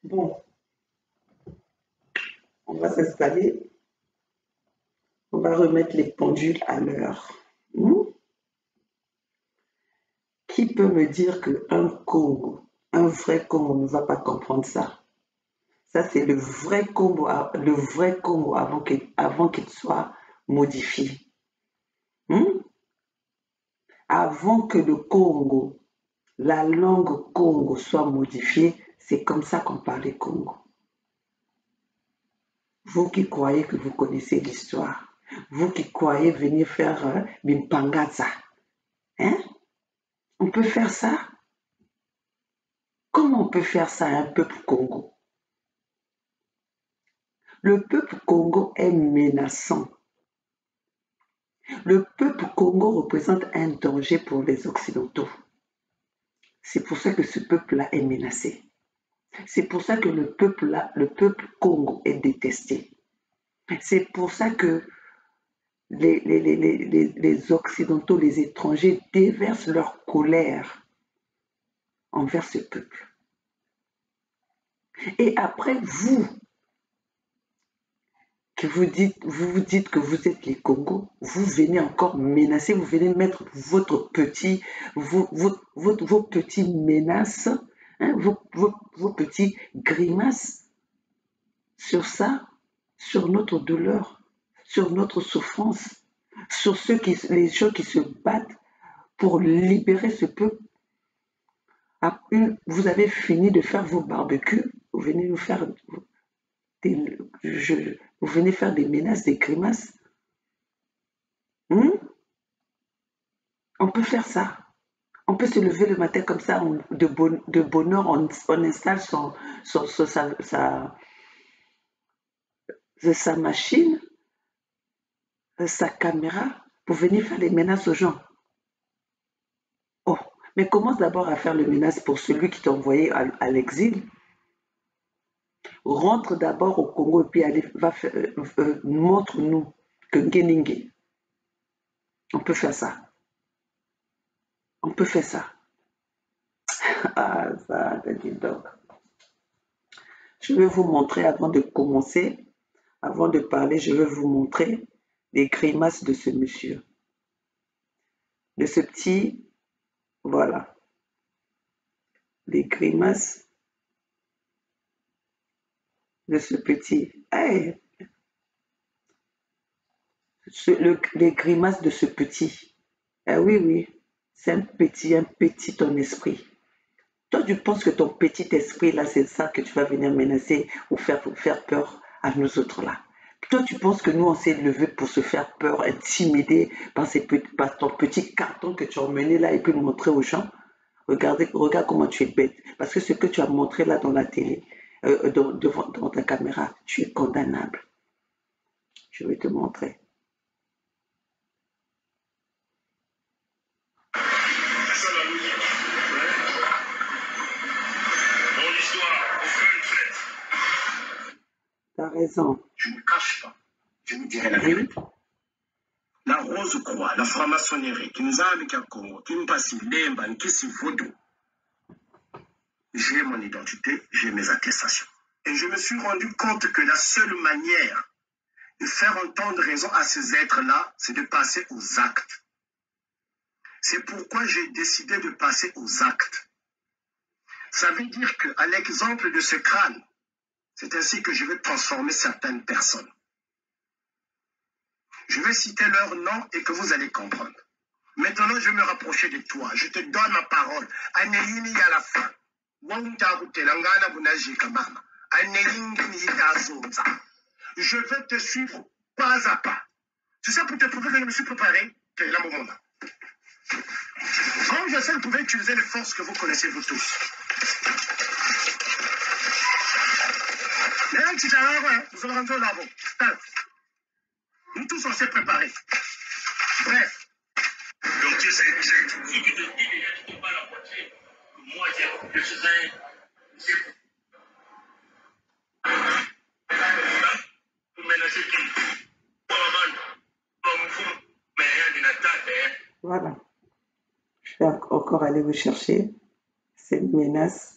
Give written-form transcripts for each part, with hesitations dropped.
Bon, on va s'installer, on va remettre les pendules à l'heure. Qui peut me dire qu'un Congo, un vrai Congo ne va pas comprendre ça? Ça, c'est le vrai Congo avant qu'il soit modifié. Avant que le Congo, la langue Congo soit modifiée, c'est comme ça qu'on parlait Congo. Vous qui croyez que vous connaissez l'histoire, vous qui croyez venir faire Bimpangaza, on peut faire ça? Comment on peut faire ça à un peuple Congo? Le peuple Congo est menaçant. Le peuple Congo représente un danger pour les Occidentaux. C'est pour ça que ce peuple-là est menacé. C'est pour ça que le peuple Congo est détesté. C'est pour ça que les Occidentaux, les étrangers déversent leur colère envers ce peuple. Et après, vous vous dites que vous êtes les Congos, vous venez encore menacer, vous venez mettre vos petites menaces, vos petits grimaces sur ça, sur notre douleur, sur notre souffrance, sur les gens qui se battent pour libérer ce peuple. Vous avez fini de faire vos barbecues, vous venez nous faire vous venez faire des menaces, des grimaces. On peut faire ça. On peut se lever le matin comme ça, de bonheur, on installe sa machine, sa caméra, pour venir faire des menaces aux gens. Oh, mais commence d'abord à faire les menaces pour celui qui t'a envoyé à l'exil. Rentre d'abord au Congo et puis montre-nous que Ngeningue. On peut faire ça. On peut faire ça. Ah, ça, dis donc. Je vais vous montrer avant de commencer, avant de parler, je vais vous montrer les grimaces de ce monsieur. De ce petit, voilà. Les grimaces de ce petit. Hey, les grimaces de ce petit. Eh oui, oui, c'est un petit ton esprit. Toi, tu penses que ton petit esprit là, c'est ça que tu vas venir menacer ou faire peur à nous autres là. Toi, tu penses que nous, on s'est levé pour se faire peur, intimider par ton petit carton que tu as emmené là et puis montrer aux gens? Regarde comment tu es bête. Parce que ce que tu as montré là dans la télé, devant ta caméra, tu es condamnable. Je vais te montrer. T'as raison. Je ne cache pas. Je vous dirai la vérité. La rose croix, la franc-maçonnerie, qui nous a avec un Congo, qui nous passe l'emba, qui s'y vaudou. J'ai mon identité, j'ai mes attestations. Et je me suis rendu compte que la seule manière de faire entendre raison à ces êtres-là, c'est de passer aux actes. C'est pourquoi j'ai décidé de passer aux actes. Ça veut dire qu'à l'exemple de ce crâne, c'est ainsi que je vais transformer certaines personnes. Je vais citer leur nom et que vous allez comprendre. Maintenant, je vais me rapprocher de toi. Je te donne ma parole. Aneyini à la fin. Je vais te suivre pas à pas. Tu sais, pour te prouver que je me suis préparé, quel est le moment là. Comme je sais, vous pouvez utiliser les forces que vous connaissez vous tous. Nous tous, on s'est préparés. Bref. Donc, tu sais, ce qui te dit déjà, tu ne peux pas la moitié. Moi, je suis un... Voilà. Je vais encore aller vous chercher cette menace.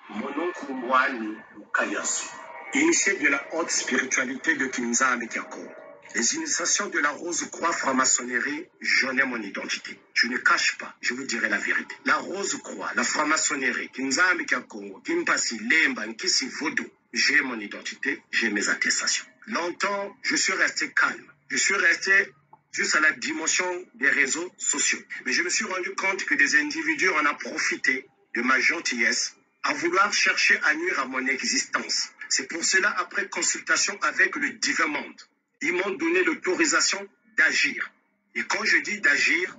Mon oncle Mwani Mukayasu, initié de la haute spiritualité de Kinza Amekako. Les initiations de la Rose Croix franc-maçonnerie, j'en ai mon identité. Je ne cache pas, je vous dirai la vérité. La Rose Croix, la franc-maçonnerie, Kinza Amekako, Kimpasi Lemba, Nkisi Vodou, j'ai mon identité, j'ai mes attestations. Longtemps, je suis resté calme. Je suis resté juste à la dimension des réseaux sociaux. Mais je me suis rendu compte que des individus en ont profité de ma gentillesse à vouloir chercher à nuire à mon existence. C'est pour cela, après consultation avec le divin monde, ils m'ont donné l'autorisation d'agir. Et quand je dis d'agir,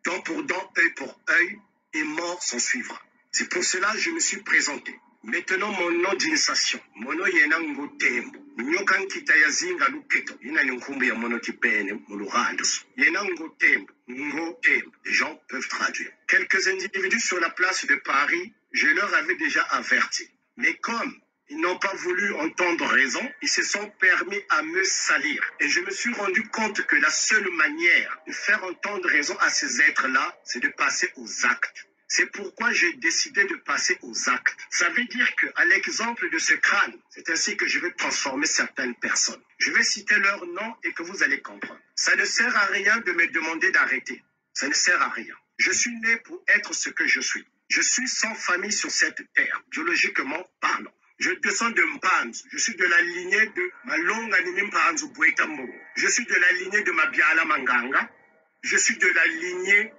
dent pour dent, œil pour œil, et mort s'en suivra. C'est pour cela que je me suis présenté. Maintenant, mon nom d'initiation, mon nom est Ngo Tembo. Nyokan kitaya zinga luketo, ina nkumbu ya mono kipene muluhandos. Yena Ngo Tembo, Ngo Tembo. Les gens peuvent traduire. Quelques individus sur la place de Paris, je leur avais déjà averti. Mais comme ils n'ont pas voulu entendre raison, ils se sont permis à me salir. Et je me suis rendu compte que la seule manière de faire entendre raison à ces êtres-là, c'est de passer aux actes. C'est pourquoi j'ai décidé de passer aux actes. Ça veut dire qu'à l'exemple de ce crâne, c'est ainsi que je vais transformer certaines personnes. Je vais citer leur nom et que vous allez comprendre. Ça ne sert à rien de me demander d'arrêter. Ça ne sert à rien. Je suis né pour être ce que je suis. Je suis sans famille sur cette terre, biologiquement parlant. Je descends de Mpanzu. Je suis de la lignée de Malonga Nimi Mpanzu Bwetambo. Je suis de la lignée de Mabiala Manganga. Je suis de la lignée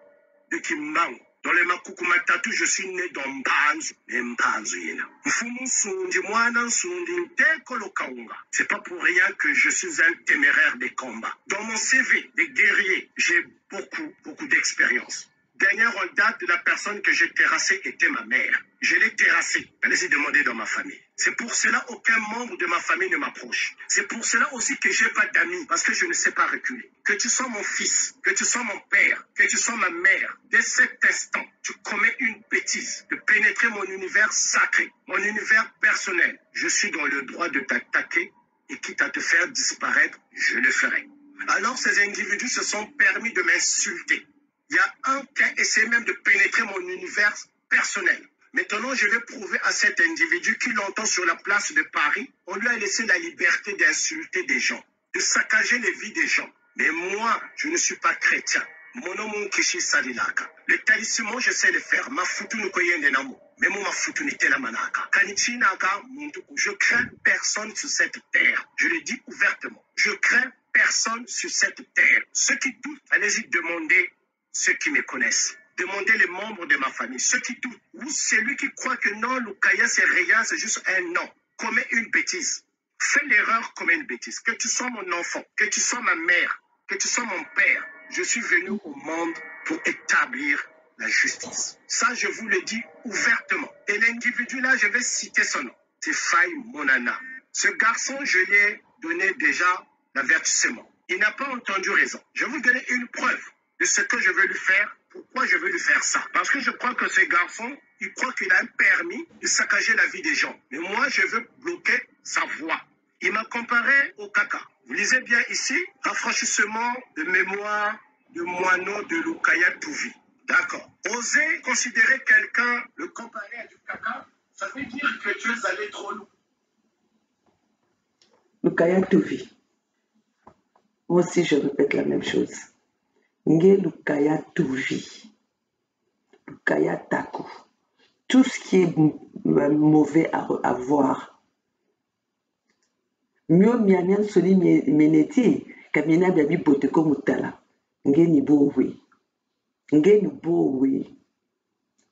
de Kimbangu. Dans les Makukumatatu, je suis né dans Mpanzu. Mpanzu yena. Mfumu Sundi, Mwana Sundi, Ntekolo Kaunga. C'est pas pour rien que je suis un téméraire des combats. Dans mon CV des guerriers, j'ai beaucoup d'expérience. Dernière en date, la personne que j'ai terrassée était ma mère. Je l'ai terrassée. Allez-y demander dans ma famille. C'est pour cela qu'aucun membre de ma famille ne m'approche. C'est pour cela aussi que j'ai pas d'amis, parce que je ne sais pas reculer. Que tu sois mon fils, que tu sois mon père, que tu sois ma mère, dès cet instant, tu commets une bêtise de pénétrer mon univers sacré, mon univers personnel. Je suis dans le droit de t'attaquer et quitte à te faire disparaître, je le ferai. Alors ces individus se sont permis de m'insulter. Il y a un qui a essayé même de pénétrer mon univers personnel. Maintenant, je vais prouver à cet individu qui l'entend sur la place de Paris, on lui a laissé la liberté d'insulter des gens, de saccager les vies des gens. Mais moi, je ne suis pas chrétien. Mon nom est Kishi Salilaka. Le talisman, je sais le faire. Ma foutu ne koyende namo. Mais moi, ma foutu n'était la manaka. Kanichinaka, je crains personne sur cette terre. Je le dis ouvertement. Je crains personne sur cette terre. Ceux qui doutent, allez-y demander ceux qui me connaissent. Demandez les membres de ma famille, ceux qui doutent, ou celui qui croit que non, Lukaya c'est rien, c'est juste un nom, commet une bêtise. Fais l'erreur comme une bêtise. Que tu sois mon enfant, que tu sois ma mère, que tu sois mon père, je suis venu au monde pour établir la justice. Ça, je vous le dis ouvertement. Et l'individu là, je vais citer son nom. C'est Faye Monana. Ce garçon, je lui ai donné déjà l'avertissement. Il n'a pas entendu raison. Je vais vous donner une preuve de ce que je veux lui faire. Pourquoi je veux lui faire ça? Parce que je crois que ce garçon, il croit qu'il a un permis de saccager la vie des gens. Mais moi, je veux bloquer sa voix. Il m'a comparé au caca. Vous lisez bien ici, rafraîchissement de mémoire de moineau de Lukaya Touvi. D'accord. Oser considérer quelqu'un, le comparer à du caca, ça veut dire que tu es allé trop loin. Lukaya Touvi. Moi aussi, je répète la même chose. Nge Lukaya Touvi. Lukaya Taku. Tout ce qui est mauvais à voir. Mio miamian soli meneti. Kamina biabi boteko mutala. Nge ni bowe. Nge ni bowe.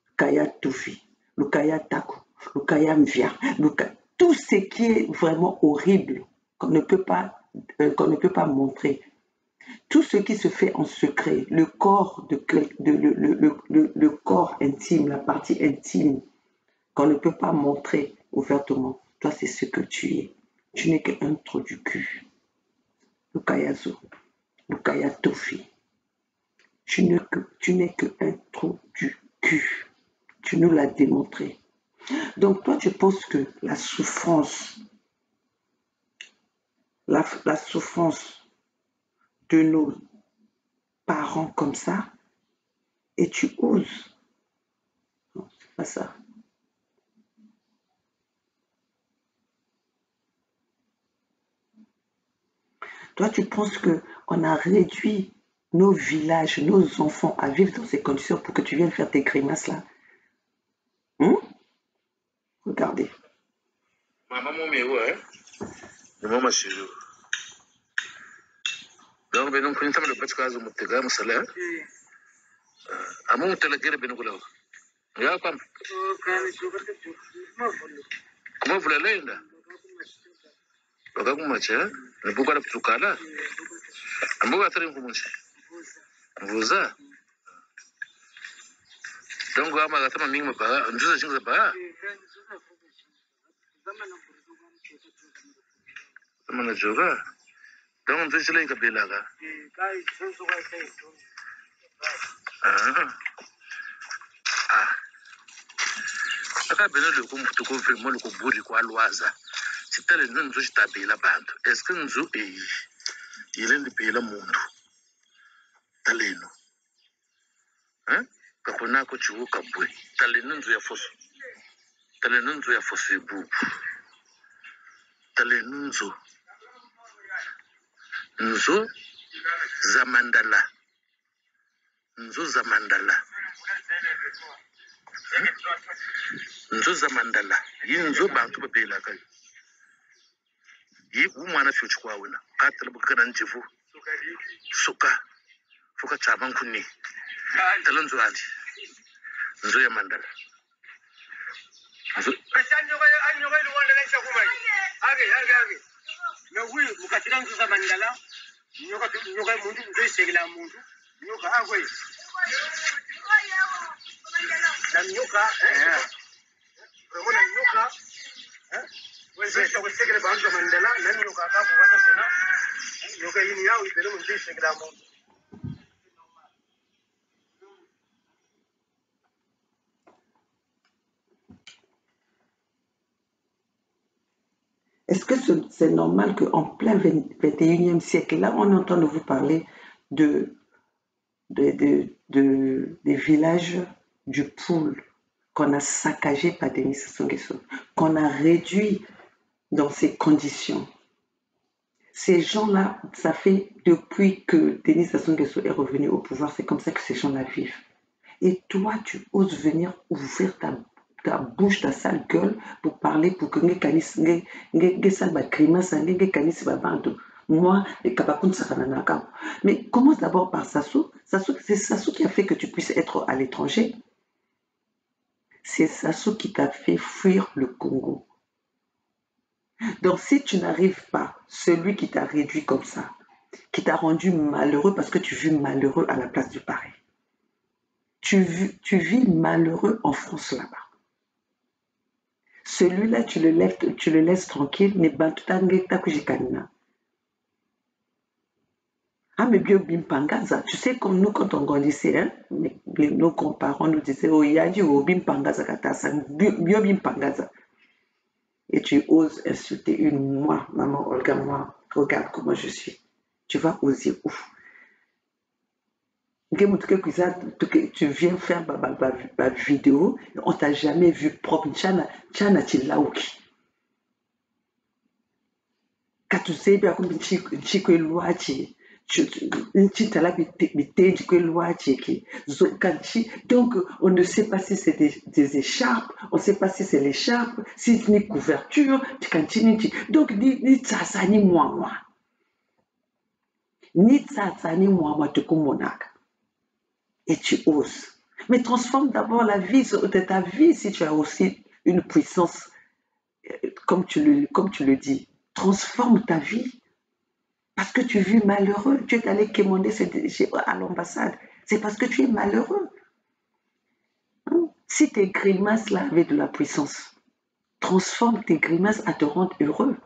Lukaya Touvi. Lukaya Taku. Lukaya Mvia. Tout ce qui est vraiment horrible qu'on ne peut pas montrer. Tout ce qui se fait en secret, le corps le corps intime, la partie intime, qu'on ne peut pas montrer ouvertement, toi c'est ce que tu es. Tu n'es qu'un trou du cul. Lukaya Zo, Lukaya Touvi. Tu n'es qu'un trou du cul. Tu nous l'as démontré. Donc toi tu penses que la souffrance, la souffrance de nos parents comme ça, et tu oses. Non, c'est pas ça. Toi, tu penses qu'on a réduit nos villages, nos enfants à vivre dans ces conditions pour que tu viennes faire tes grimaces là? Regardez. Maman, ouais. Maman, chez vous. Donc, ben, on peut pas le battre quand on te gagne, ça là. Amon te la guerre, ben, on l'a. Ya, pam. Comment vous l'allez là? Bagagu macha, ne peut pas tout cas là. Ambo va faire comment ça? Vous a. Donc, on va gâter ma mine, ma baga, on joue à baga. Mana joga. Donc, on joue les kabila là. Aka beno le ko mutu ko vraiment le ko buri ko alwaza sitale nzo chitabela bantu est-ce que nzo ile ndi bela mundu taleno ka kona ko chiwo ka bwe taleno nzo ya foso ebu taleno nzo zamandala nzo zamandala yinzo bantu babela kai yi umwana fuchi kwa wena ka talaba kana njivu suka fuka chaban kunni talan zuali nzo ya mandala nzo anyoga ni wanda lesha kumai age na hui mukatira nzo za mandala nyoga mundu nzo shegela mundu nyoga agwe na nyoka Ramona nyoka wewe sio kusekele bantu mandela na nyoka akapo kwata tena nyoka hii yao ibele mundu shegela mundu. Est-ce que c'est normal qu'en plein 21e siècle, là, on est en train de vous parler des villages du Poul qu'on a saccagé par Denis Sassou Nguesso, qu'on a réduit dans ces conditions. Ces gens-là, ça fait depuis que Denis Sassou Nguesso est revenu au pouvoir, c'est comme ça que ces gens-là vivent. Et toi, tu oses venir ouvrir ta bouche, ta sale gueule pour parler pour que nge sale ba grimace nge kanisi ba bantu moi, les Kabakun Sakananaka. Mais commence d'abord par Sassou. C'est Sassou qui a fait que tu puisses être à l'étranger. C'est Sassou qui t'a fait fuir le Congo. Donc, si tu n'arrives pas, celui qui t'a réduit comme ça, qui t'a rendu malheureux parce que tu vis malheureux à la place du Paris. Tu vis malheureux en France là-bas. Celui-là, tu le laisses tranquille, ah, mais bio bimpangaza. Tu sais, comme nous, quand on grandissait, hein, nos grands-parents nous disaient, oh, yadi, oh, bimpangaza, katasa, bio bimpangaza. Et tu oses insulter moi, maman Olga, moi, regarde comment je suis. Tu vas oser, ouf. Tu viens faire ma vidéo, on t'a jamais vu propre. Tchana Tilauki. Quand tu sais bien comme Chico Luachi, donc on ne sait pas si c'est des écharpes, on ne sait pas si c'est l'écharpe, si c'est une couverture, tu continues. Donc ni ça ni moi. Ni ça ni moi, tu comme monarque. Et tu oses. Mais transforme d'abord la vie de ta vie si tu as aussi une puissance, comme tu le dis. Transforme ta vie. Parce que tu vis malheureux. Tu es allé quémander à l'ambassade. C'est parce que tu es malheureux. Si tes grimaces là avaient de la puissance, transforme tes grimaces à te rendre heureux.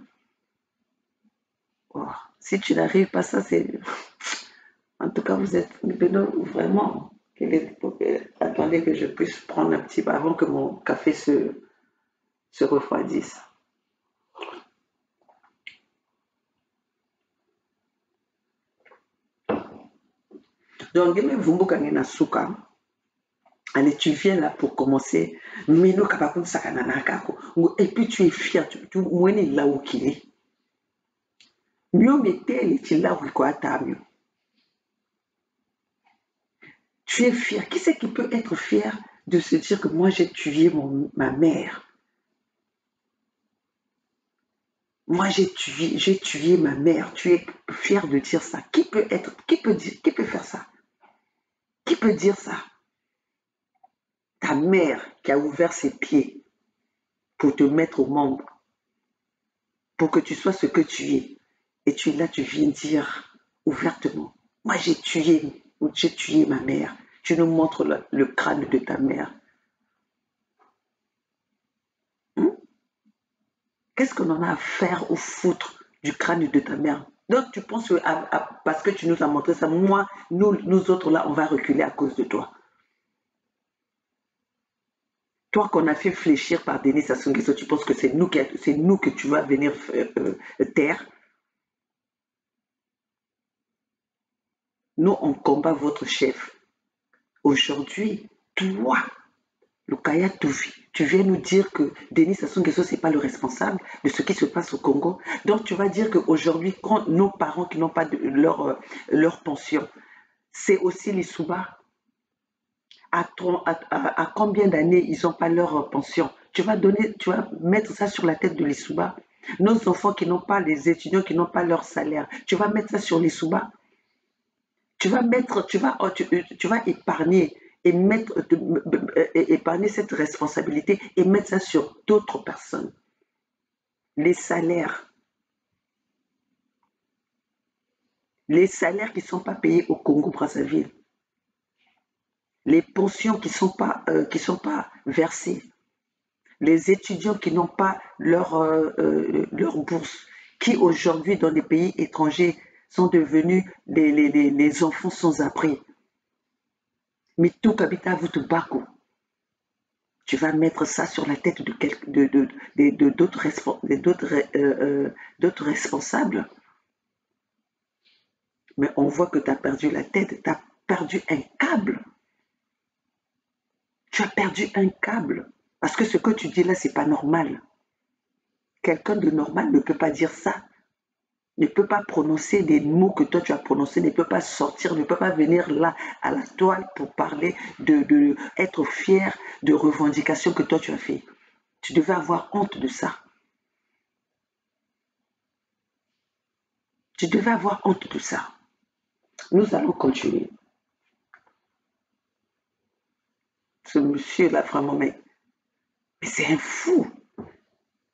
Oh, si tu n'arrives pas, ça c'est... En tout cas, vous êtes vraiment... Attendez que je puisse prendre un petit peu avant que mon café se refroidisse. Donc, allez, tu viens là pour commencer. Et puis tu es fier. Tu es là où qu'il est. Tu es fier. Qui c'est qui peut être fier de se dire que moi j'ai tué ma mère? Moi j'ai tué ma mère. Tu es fier de dire ça. Qui peut faire ça? Qui peut dire ça? Ta mère qui a ouvert ses pieds pour te mettre au monde, pour que tu sois ce que tu es. Et tu es là, tu viens dire ouvertement, moi j'ai tué ma mère. Tu nous montres le crâne de ta mère. Qu'est-ce qu'on en a à faire ou foutre du crâne de ta mère? Donc tu penses que parce que tu nous as montré ça, nous autres là, on va reculer à cause de toi. Toi qu'on a fait fléchir par Denis Sassou Nguesso, tu penses que c'est nous que tu vas venir taire? Nous, on combat votre chef. Aujourd'hui, toi, Lukaya Touvi, tu viens nous dire que Denis Sassou Nguesso, ce n'est pas le responsable de ce qui se passe au Congo. Donc, tu vas dire qu'aujourd'hui, quand nos parents qui n'ont pas leur pension, c'est aussi les Souba. À combien d'années ils n'ont pas leur pension? Tu vas mettre ça sur la tête de les Souba. Nos enfants qui n'ont pas, les étudiants qui n'ont pas leur salaire, tu vas mettre ça sur les Souba. Tu vas épargner et épargner cette responsabilité et mettre ça sur d'autres personnes. Les salaires qui ne sont pas payés au Congo-Brazzaville, les pensions qui sont pas versées, les étudiants qui n'ont pas leur bourse, qui aujourd'hui dans des pays étrangers sont devenus les enfants sans abri. Mais tout habita vous te bako. Tu vas mettre ça sur la tête d'autres responsables. Mais on voit que tu as perdu la tête, tu as perdu un câble. Tu as perdu un câble. Parce que ce que tu dis là, c'est pas normal. Quelqu'un de normal ne peut pas dire ça. Ne peut pas prononcer des mots que toi tu as prononcés, ne peut pas sortir, ne peut pas venir là à la toile pour parler être fier de revendications que toi tu as fait. Tu devais avoir honte de ça. Tu devais avoir honte de ça. Nous allons continuer. Ce monsieur-là, vraiment, mais c'est un fou.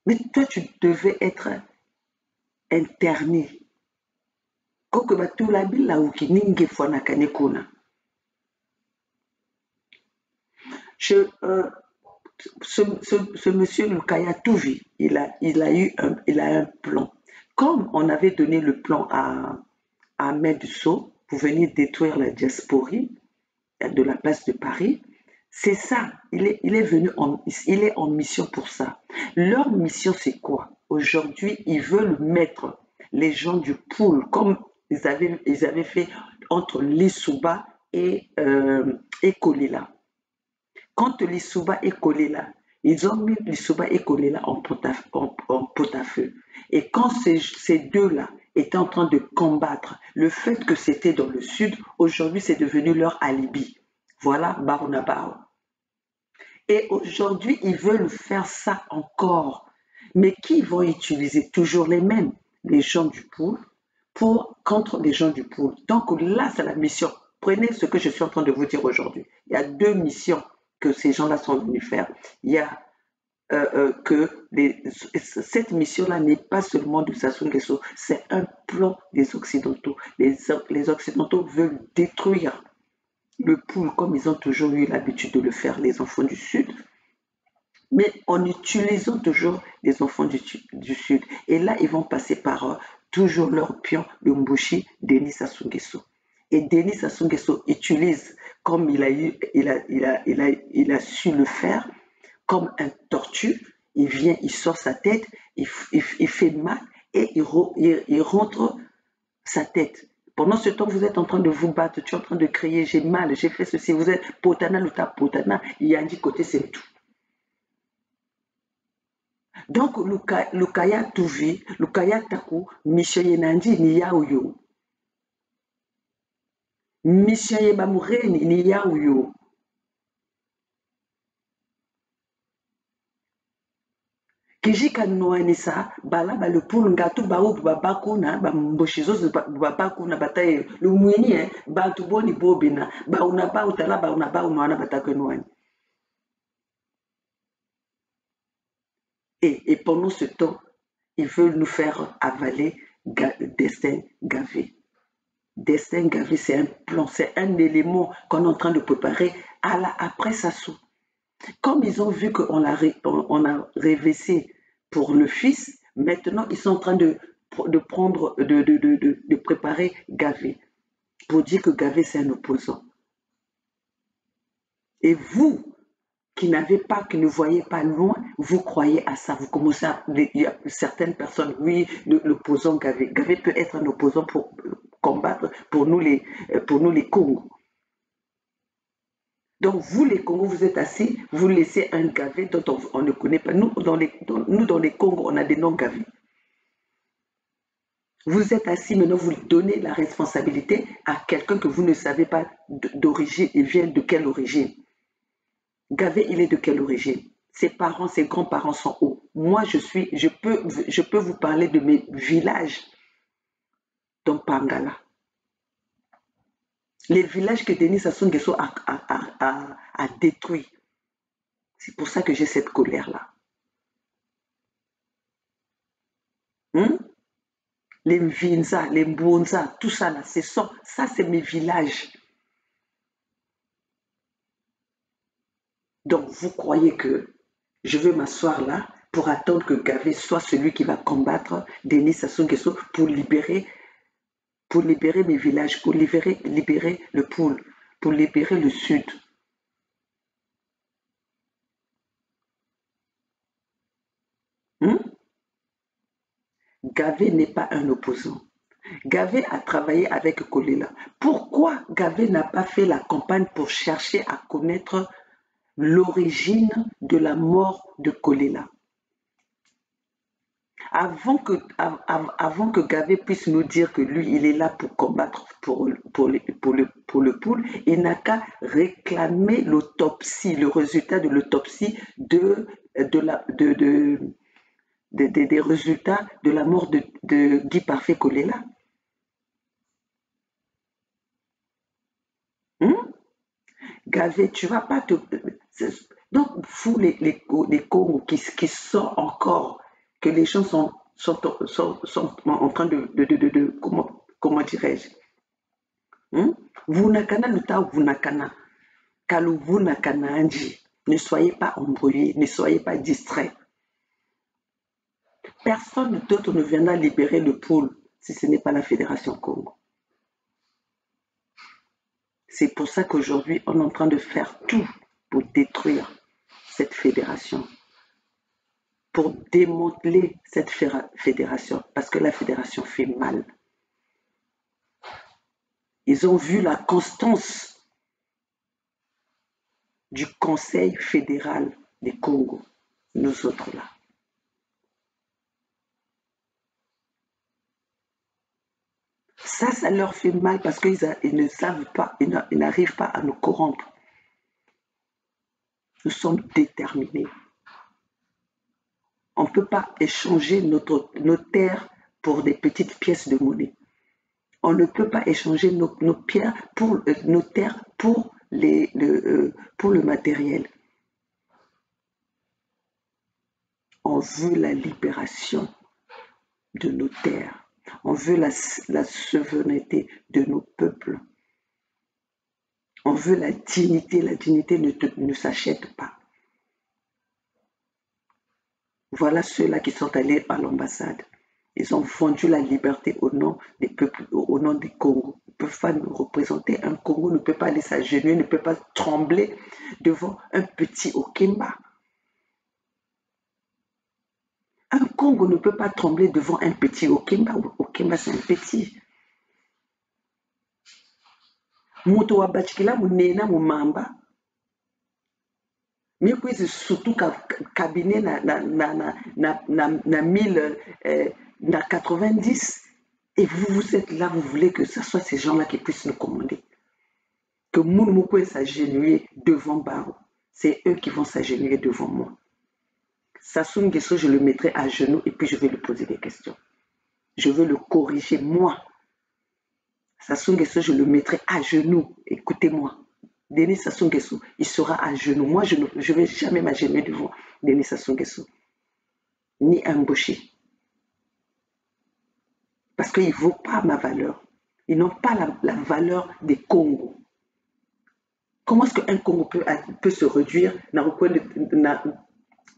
Mais toi, tu devais être interné. Koko batula bila ukininge fwana kanekuna. Ce monsieur Lukaya tout vu, il a un plan. Comme on avait donné le plan à Ahmed Sow pour venir détruire la diasporie de la place de Paris, c'est ça. Il est en mission pour ça. Leur mission, c'est quoi? Aujourd'hui, ils veulent mettre les gens du pool, comme ils avaient fait entre Lissouba et Kolila. Quand Lissouba et Kolila, ils ont mis Lissouba et Kolila en pot-à-feu. Et quand ces deux-là étaient en train de combattre le fait que c'était dans le sud, aujourd'hui, c'est devenu leur alibi. Voilà, Barunabao. Et aujourd'hui, ils veulent faire ça encore. Mais qui vont utiliser? Toujours les mêmes, les gens du pool, contre les gens du pool. Donc là, c'est la mission. Prenez ce que je suis en train de vous dire aujourd'hui. Il y a deux missions que ces gens-là sont venus faire. Il y a cette mission-là n'est pas seulement de Sassou Nguesso, c'est un plan des Occidentaux. Les Occidentaux veulent détruire le pool comme ils ont toujours eu l'habitude de le faire, les enfants du Sud, mais en utilisant toujours les enfants du Sud. Et là, ils vont passer par toujours leur pion, le Mbushi, Denis Sassou Nguesso. Et Denis Sassou Nguesso utilise, comme il a su le faire, comme un tortue. Il vient, il sort sa tête, il fait mal et il rentre sa tête. Pendant ce temps, vous êtes en train de vous battre, tu es en train de crier, j'ai mal, j'ai fait ceci, vous êtes potana, luta potana, il y a dit côté, c'est tout. Donc, Lukaya Touvi, Lukaya Taku, Mission Yenandi, ni Yaouyo. Mission Yebamureni, ni Yaouyo. Kijika noanisa bala le poul ngatu baou babakuna ba mboshizo babakuna bataye le mweni bantu boni bobina ba una ba utala ba una ba umana batake noani. Et pendant ce temps, ils veulent nous faire avaler Destin Gavé. Destin Gavé, c'est un plan, c'est un élément qu'on est en train de préparer après Sassou. Comme ils ont vu qu'on a révessé pour le fils, maintenant ils sont en train de préparer Gavé pour dire que Gavé c'est un opposant. Et vous qui ne voyez pas loin, vous croyez à ça. Vous commencez il y a certaines personnes, oui, l'opposant Gavé. Gavé peut être un opposant pour combattre pour nous les Congos. Donc, vous, les Congos, vous êtes assis, vous laissez un Gavé dont on ne connaît pas. Nous, dans les Congos, on a des noms Gavé. Vous êtes assis, maintenant, vous donnez la responsabilité à quelqu'un que vous ne savez pas d'origine, il vient de quelle origine. Gavé, il est de quelle origine? Ses parents, ses grands-parents sont où? Moi, je peux vous parler de mes villages dans Pangala. Les villages que Denis Sassou Nguesso a détruits. C'est pour ça que j'ai cette colère-là. Les Mvinza, les Mbonza, tout ça là, ça c'est mes villages. Donc vous croyez que je veux m'asseoir là pour attendre que Gavé soit celui qui va combattre Denis Sassou Nguesso pour libérer mes villages, pour libérer le pool, pour libérer le sud. Gavé n'est pas un opposant. Gavé a travaillé avec Kolila. Pourquoi Gavé n'a pas fait la campagne pour chercher à connaître l'origine de la mort de Kolila? Avant que Gavé puisse nous dire que lui, il est là pour combattre pour le pool, il n'a qu'à réclamer l'autopsie, le résultat de l'autopsie des résultats de la mort de Guy Parfait Kolela. gaver, tu vas pas te... Donc, vous, les Congos qui sont encore, que les gens sont en train de comment dirais-je, vous n'akana le ta vous n'akana, kalu vous n'akana anji, ne soyez pas embrouillés, ne soyez pas distraits. Personne d'autre ne viendra libérer le pôle si ce n'est pas la Fédération Congo. C'est pour ça qu'aujourd'hui, on est en train de faire tout pour détruire cette fédération, pour démanteler cette fédération, parce que la fédération fait mal. Ils ont vu la constance du Conseil fédéral du Congo, nous autres là. Ça leur fait mal parce qu'ils ne savent pas, ils n'arrivent pas à nous corrompre. Nous sommes déterminés. On ne peut pas échanger nos terres pour des petites pièces de monnaie. On ne peut pas échanger nos terres pour le matériel. On veut la libération de nos terres. On veut la souveraineté de nos peuples. On veut la dignité. La dignité ne s'achète pas. Voilà ceux-là qui sont allés à l'ambassade. Ils ont vendu la liberté au nom des peuples, au nom des Congos. Ils ne peuvent pas nous représenter. Un Congo ne peut pas aller s'agenouiller, ne peut pas trembler devant un petit Okemba. Un Congo ne peut pas trembler devant un petit Okemba. Okemba, c'est un petit. Moto wa bachikila munena mumamba. Mais puis surtout cabinet na 90 et vous êtes là, vous voulez que ce soit ces gens-là qui puissent nous commander. Que Mounmoukoué s'agenouiller devant Baro. C'est eux qui vont s'agenouiller devant moi. Sassou Nguesso, je le mettrai à genoux et puis je vais lui poser des questions. Je veux le corriger, moi. Sassou Nguesso, je le mettrai à genoux. Écoutez-moi. Denis Sassou Nguesso, il sera à genoux. Moi, je ne vais jamais m'agenouiller devant Denis Sassou Nguesso. Ni un boucher. Parce qu'ils ne vaut pas ma valeur. Ils n'ont pas la valeur des Congos. Comment est-ce qu'un Congo peut se réduire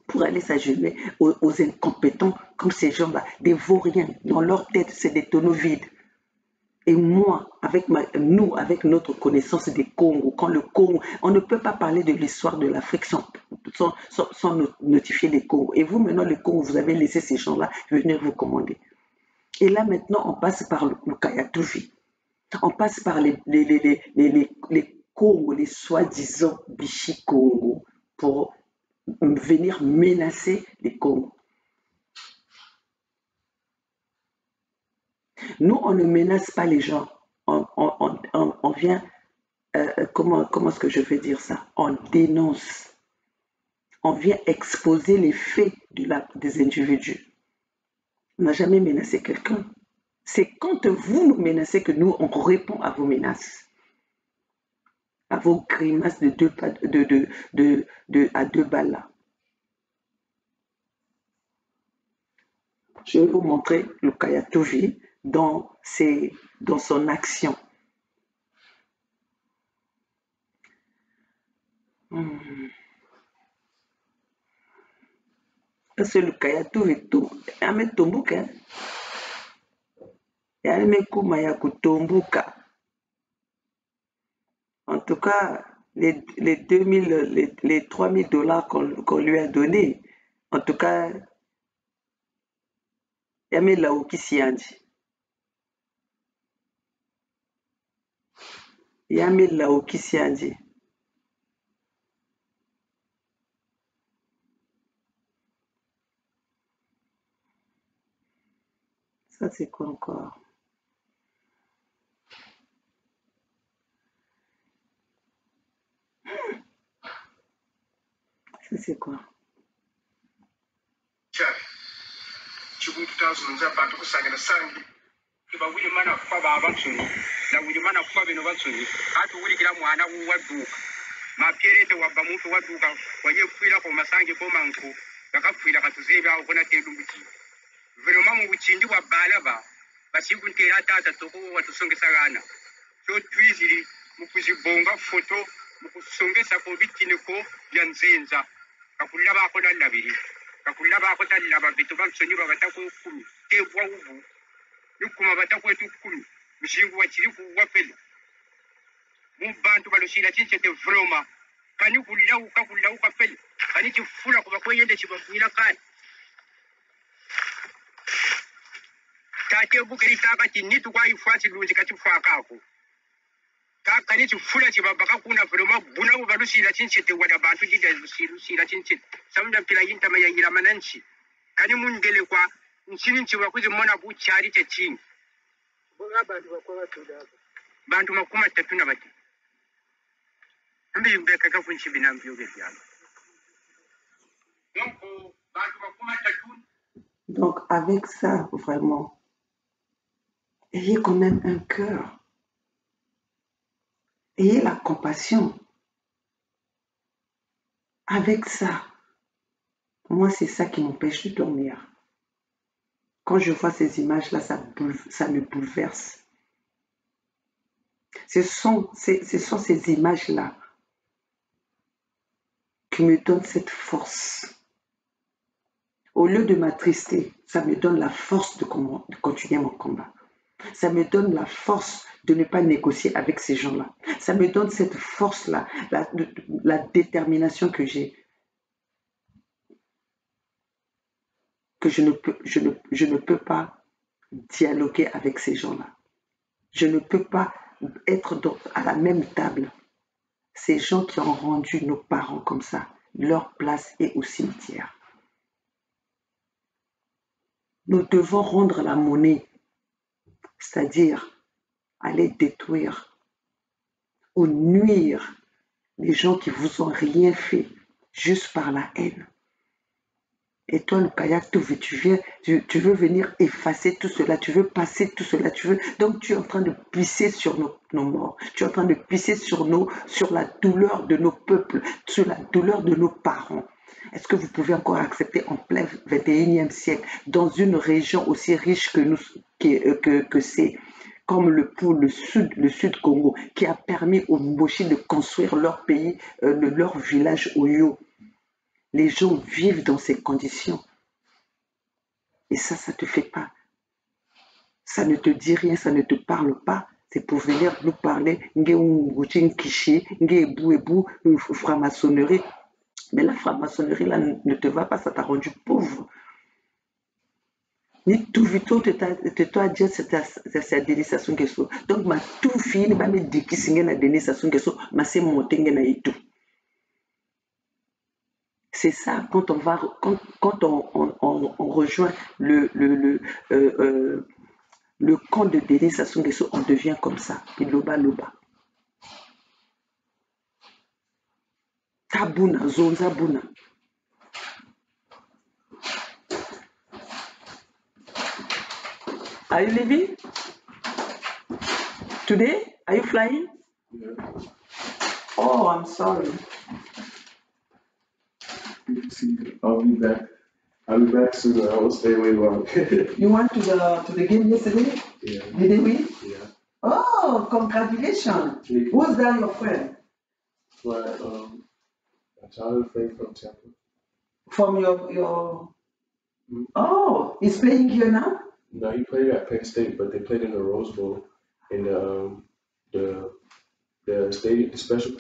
pour aller s'agenouiller aux incompétents comme ces gens-là, des vauriens. Dans leur tête, c'est des tonneaux vides. Et moi, avec notre connaissance des Congos, quand le Congo, on ne peut pas parler de l'histoire de l'Afrique sans notifier les Congos. Et vous, maintenant, le Congo, vous avez laissé ces gens-là venir vous commander. Et là, maintenant, on passe par le Kayatouvi. On passe par les Congos, les soi-disant Bichi Congo, pour venir menacer les Congos. Nous, on ne menace pas les gens. On vient, comment est-ce que je vais dire ça? On dénonce. On vient exposer les faits des individus. On n'a jamais menacé quelqu'un. C'est quand vous nous menacez que nous, on répond à vos menaces. À vos grimaces à deux balles là. Je vais vous montrer le Kayatouvi dans son action. Parce que le Kayatouvi tout, il y a un tombuka. Il y a un kumaya kutombuka. En tout cas, les 3000 dollars qu'on lui a donné, en tout cas, il y a là où qui s'y a dit. Il y a là où qui s'y a dit. Ça, c'est quoi encore? Ça, c'est quoi? pierete wabba muntu waduka wajefuira ko masange ko manko bakafuira katuzebe aho kona tedu buki vraiment mu buchindi wa balaba basikuntera tata toko watusongesagana so twiziri mukuzibonga foto mukusongesa ko bitine ko byanzenza kakulaba ko nalabiri kakulaba ko talaba bitu bamsonyi babatako 10 tebwa ubu yukuma batako 10 bishingu wachiri ku wapele mu bantu baloshira chinchete vroma kani kulauka pele kani chifula kuba kweyende chibafuira kani tate bukeri taka chinitu kwa ifwasi lunji kachifwa kako kani chifula chibabaka kuna vroma buna baloshira chinchete wada bantu jida lushira chinchete samunda mpila yinta mayayira mananchi kani mundele kwa nchini nchiwa kuzi mona buchari chachingi bunga bantu bakwa batuda bantu makuma tatuna bati Donc, avec ça, vraiment, ayez quand même un cœur. Ayez la compassion. Avec ça, moi, c'est ça qui m'empêche de dormir. Quand je vois ces images-là, ça me bouleverse. Ce sont ces images-là qui me donnent cette force. Au lieu de m'attrister, ça me donne la force de continuer mon combat. Ça me donne la force de ne pas négocier avec ces gens-là. Ça me donne cette force-là, la détermination que j'ai. Que je ne peux pas dialoguer avec ces gens-là. Je ne peux pas être à la même table. Ces gens qui ont rendu nos parents comme ça, leur place est au cimetière. Nous devons rendre la monnaie, c'est-à-dire aller détruire ou nuire les gens qui vous ont rien fait juste par la haine. Et toi, le kayak, tu veux venir effacer tout cela, tu veux passer tout cela, donc tu es en train de pisser sur nos morts, tu es en train de pisser sur la douleur de nos peuples, sur la douleur de nos parents. Est-ce que vous pouvez encore accepter en plein 21e siècle, dans une région aussi riche que c'est, comme le Sud Congo, qui a permis aux Mboshi de construire leur pays, leur village Oyo. Les gens vivent dans ces conditions. Et ça ne te fait pas. Ça ne te dit rien, ça ne te parle pas. C'est pour venir nous parler, franc-maçonnerie. Mais la franc-maçonnerie, là, ne te va pas, ça t'a rendu pauvre. Ni tout vite, te toi dire c'est la dénisation que so. Donc, ma tout fille, va me dire qui signe la dénisation que so, ma c'est monté et tout. C'est ça, quand on rejoint le camp de Denis Sassou Nguesso, on devient comme ça, loba. Tabuna, zonza buna. Are you leaving? Today? Are you flying? Yeah. Oh, I'm sorry. I'll be back. I'll be back soon. I won't stay away long. You went to the game yesterday? Yeah. Did they win? Yeah. Oh, congratulations. Yeah. Who's that your friend? But a childhood friend from Tampa. From your Oh, he's playing here now? No, he played at Penn State, but they played in the Rose Bowl in the stadium, the special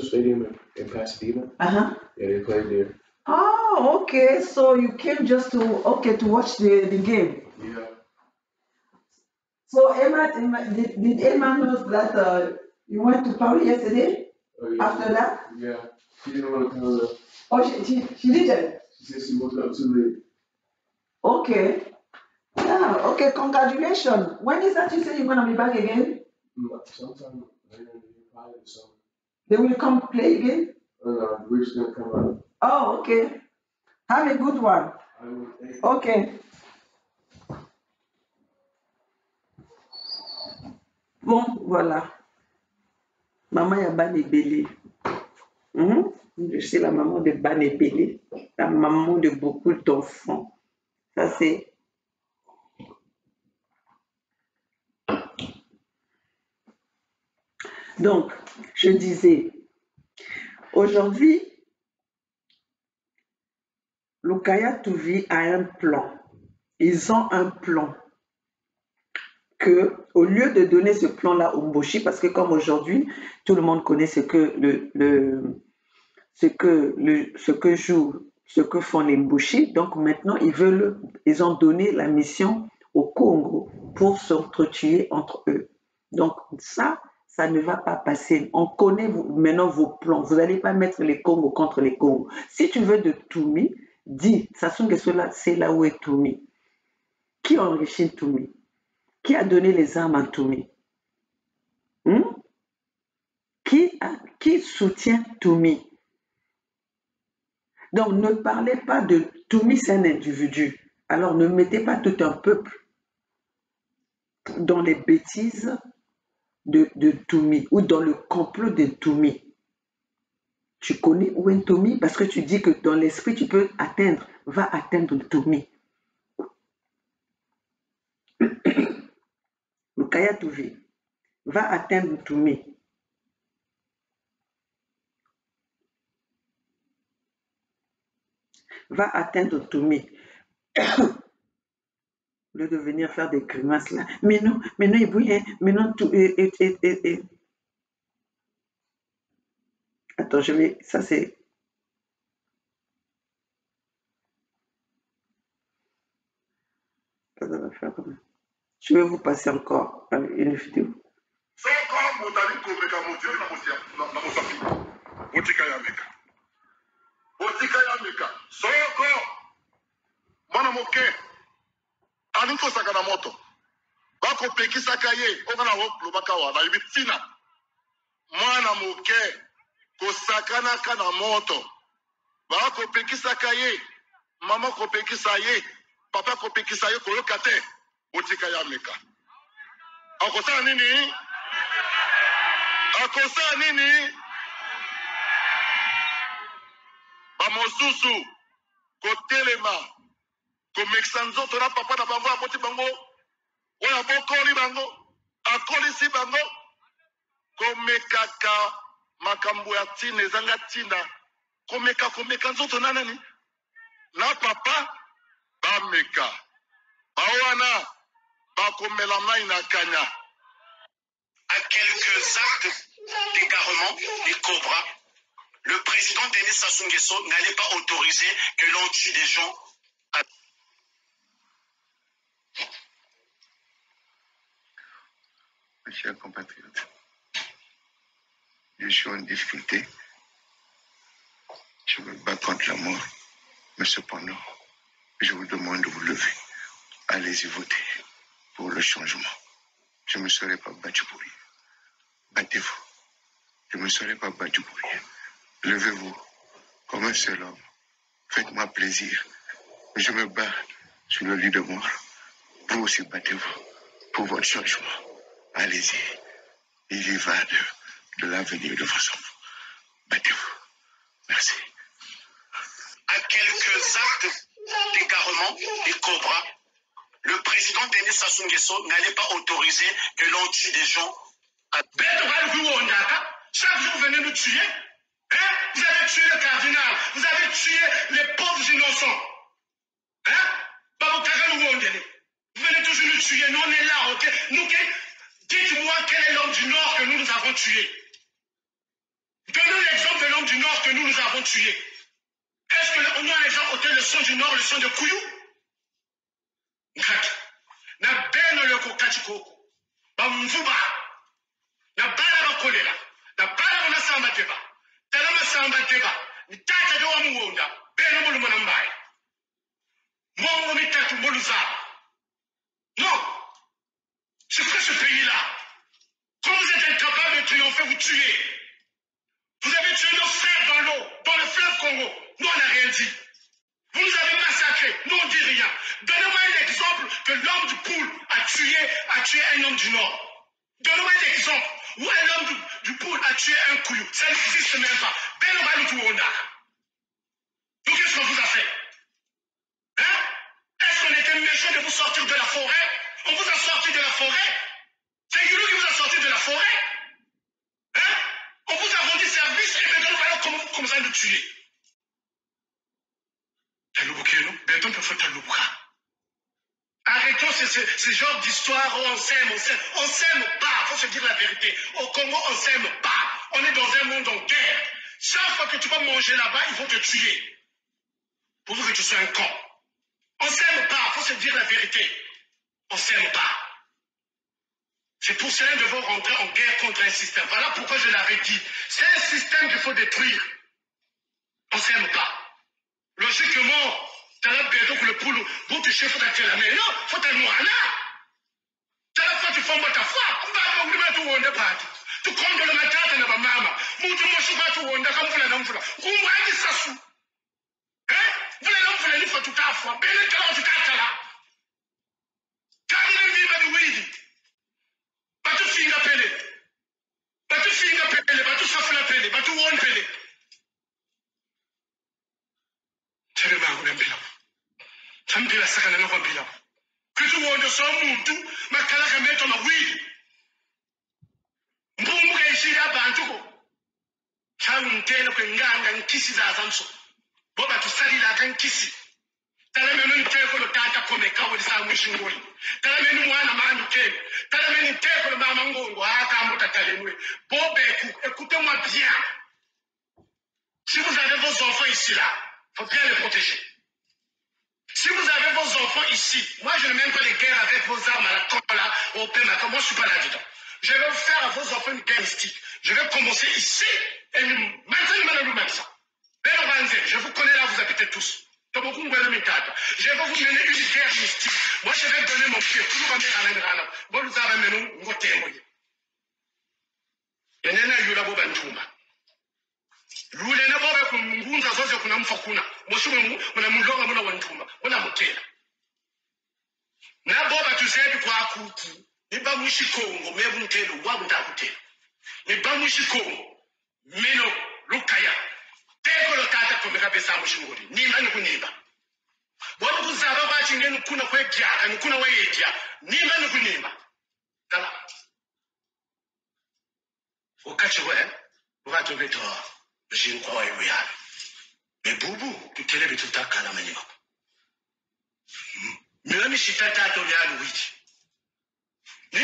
stadium in Pasadena. Uh-huh. Yeah, they played there. Oh, okay. So you came just to watch the game. Yeah. So did Emma know that you went to Paris yesterday? Oh, yeah. After that? Yeah. She didn't want to come up. Oh, she didn't? She said she woke up too late. Okay. Yeah, okay, congratulations. When is that you say you're going to be back again? Sometime later in the year, probably this summer. They will come play again? No, we're just going to come out. Oh, okay. Have a good one. I will. Thank you. Okay. Bon, voilà. Maman Yaba Nebele. Je suis la maman de Banébélé, la maman de beaucoup d'enfants. Ça, c'est... Donc, je disais, aujourd'hui, Lukaya Touvi a un plan. Ils ont un plan que, au lieu de donner ce plan-là au Mboshi, parce que comme aujourd'hui, tout le monde connaît ce que font les Mboshi, donc maintenant ils ont donné la mission au Congo pour s'entretuer entre eux. Donc ça ne va pas passer. On connaît maintenant vos plans. Vous n'allez pas mettre les Congos contre les Congos. Si tu veux de Toumi, dis, Sassou Nguesso, c'est là où est Toumi. Qui enrichit Toumi? Qui a donné les armes à Toumi? Qui soutient Toumi? Donc ne parlez pas de Toumi, c'est un individu. Alors ne mettez pas tout un peuple dans les bêtises de Toumi ou dans le complot de Toumi. Tu connais où est Toumi parce que tu dis que dans l'esprit tu peux atteindre, va atteindre Toumi. Lukaya Touvi va atteindre Toumi. Va atteindre Toumi. Au lieu de venir faire des grimaces là. Mais non, il bouille, mais non, tout. Attends, ça c'est. Ça va faire comme. Je vais vous passer encore une vidéo. Alikosaka na moto bakopekisaka ye okana lobaka wana yibitina mwana moke kosakanaka na moto bakopekisaka ye mama kopekisa ye papa kopekisa ye koyoka te otika ya meka akosala nini bamosusu kotelema komekisa nzoto na papa na bango akoti bango oyo abokoli bango akolisi bango komekaka makambo ya ntina ezanga ntina komeka nzoto na nani na papa bameka bawana bakomela mai na kanya. À quelques actes d'égarement des cobras, le président Denis Sassou Nguesso n'allait pas autoriser que l'on tue des gens. Mes chers compatriotes, je suis en difficulté. Je me bats contre la mort, mais cependant, je vous demande de vous lever. Allez-y voter pour le changement. Je ne me serai pas battu pour rien. Battez-vous. Je ne me serai pas battu pour rien. Levez-vous comme un seul homme. Faites-moi plaisir. Je me bats sur le lit de mort. Vous aussi battez-vous pour votre changement. Allez-y. Il y va de l'avenir de vos enfants. Battez-vous. Merci. À quelques actes d'égarement des cobras, le président Denis Sassou Nguesso n'allait pas autoriser que l'on tue des gens. Chaque jour, vous venez nous tuer. Hein? Vous avez tué le cardinal. Vous avez tué les pauvres innocents. Hein? Vous venez toujours nous tuer. Nous, on est là, ok? Dites-moi quel est l'homme du Nord que nous avons tué. Donnons l'exemple de l'homme du Nord que nous avons tué. Est-ce qu'on a les gens ôté le sang du Nord, le sang de Kouyou? Na beno le kokachiko. Ba mvuba. Na bala ba kolera. Na bala na samba teba. Talama samba teba. Ni tata do amuonda. Beno mulu manambai. Mongo mitatu moluza. Non. C'est quoi ce pays-là? Quand vous êtes incapable de triompher, vous tuez. Vous avez tué nos frères dans l'eau, dans le fleuve Congo. Nous, on n'a rien dit. Vous nous avez massacrés. Nous, on ne dit rien. Donnez-moi un exemple que l'homme du Poule a tué un homme du Nord. Donnez-moi un exemple. où un homme du poule a tué un couillou. Ça n'existe même pas. Donc qu'est-ce qu'on vous a fait? Hein? Est-ce qu'on était méchant de vous sortir de la forêt? On vous a sorti de la forêt? C'est Yulu qui vous a sorti de la forêt? Hein? On vous a rendu service et maintenant voilà comment vous commencez à nous tuer. Arrêtons ce genre d'histoire où on s'aime. On s'aime pas, il faut se dire la vérité. Au Congo, on s'aime pas. On est dans un monde en guerre. Chaque fois que tu vas manger là-bas, ils vont te tuer. Pour que tu sois un con. On s'aime pas, il faut se dire la vérité. On s'aime pas. C'est pour cela que nous devons rentrer en guerre contre un système. Voilà pourquoi je l'avais dit. C'est un système qu'il faut détruire. On s'aime pas. Logiquement, tu as bientôt que le poule, vous touchez, il faut t'attirer la main. Non, il faut t'être noir là. Tu as la fois, tu fais ta foi. Tu comptes le matin, tu n'as pas maman. Tu m'as tout wonder, comme vous l'avez dit. Vous m'avez dit ça sous. Hein? Vous l'avez dit, tout à fois. Ben, tu as tout là. Quand il est vivant de Widi, tu finis à peler. Tu finis à peler, tu s'affles à peler, tu won't peler. C'est le marron d'un bilan. Ça me dit la sacanane d'un bilan. Que tu wonder son monde, ma calaka met on a Widi. Mbumuga ishiri abantu changutela kwenganga nkisi za zamso boba tusalira kankisi talamenu nteko lo tata komeka wodi sa mwishingoli talamenu mwana mandu kene talamenu nteko lo mama ngongo akambuta talemwe bobe écoutez-moi bien. Si vous avez vos enfants ici là, faut bien les protéger. Si vous avez vos enfants ici, moi je ne mène pas les guerres avec vos armes à la con là au Pémaca, moi je suis pas là-dedans. Je vais faire à vos enfants une guerre mystique. Je vais commencer ici et maintenant ça. Je vous connais là, vous habitez tous. Je vais vous mener une guerre mystique. Moi je vais donner mon pied. Tout le monde est à la Moi nous avons mené un témoin. Et nena yula boba ntuma. Lule na boba kungunza zote kuna mfakuna. Moshumu muna mulonga muna wantuma. Muna mutela. Na boba tuzebi kwa kuku. Niba mushikongo mebu ntelo wabu ndakutela. Niba mushikongo mino lukaya. Teko lo tata komeka pesa mushingori. Nimba nukunimba. Boba kuzaba bachi ngenu kuna kwe gyaka nukuna weyedya. Nimba nukunimba. Kala. Ukachi we ukato beto mshinkwa yuya. Mebubu tutele beto takala manyo. Milami shitata to yalu witi. Ce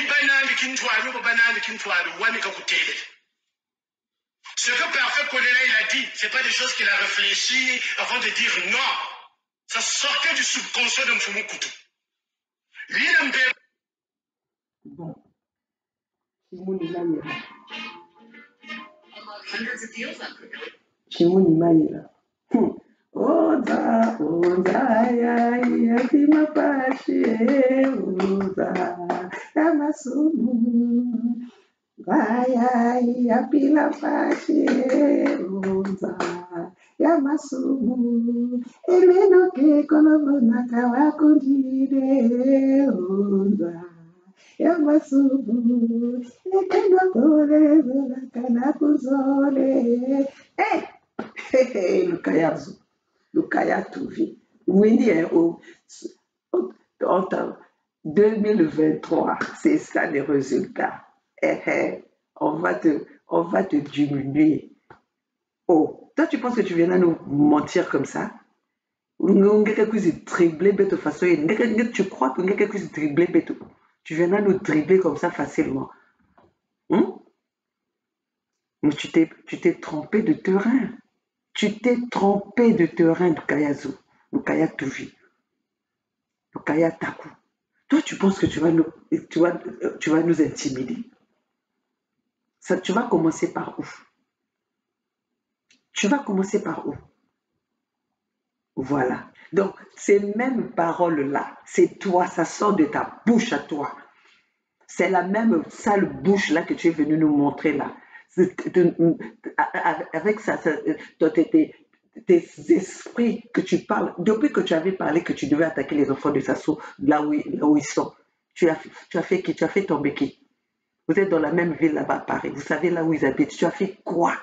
que Parfait Kolela il a dit, ce n'est pas des choses qu'il a réfléchi avant de dire non. Ça sortait du subconscient de Mfumukutu. Lui, il aime bien. Bon. Shimoni Maïla. Oza, oza, ya tima pashi, oza, yamasumu, ya pila pashi, oza, yamasumu, emeno ke kono nakawa kundire, oza, yamasumu, ekeno kore zola kana kuzole, hey, Lukayazu. Lukaya Touvi. Winnie est entre 2023, c'est ça les résultats. On va te diminuer. Oh, toi tu penses que tu viens nous mentir comme ça? Tu crois que tu viens nous dribbler comme ça facilement? Mais tu t'es trompé de terrain. Tu t'es trompé de terrain, Lukaya Touvi, Lukaya Taku. Toi, tu penses que tu vas nous intimider. Ça, tu vas commencer par où? Tu vas commencer par où? Voilà. Donc, ces mêmes paroles-là, c'est toi, ça sort de ta bouche à toi. C'est la même sale bouche-là que tu es venu nous montrer là. Avec ça, tes esprits que tu parles, depuis que tu avais parlé que tu devais attaquer les enfants de Sassou, là où ils sont, tu as fait tomber qui? Vous êtes dans la même ville là-bas à Paris. Vous savez là où ils habitent. Tu as fait quoi?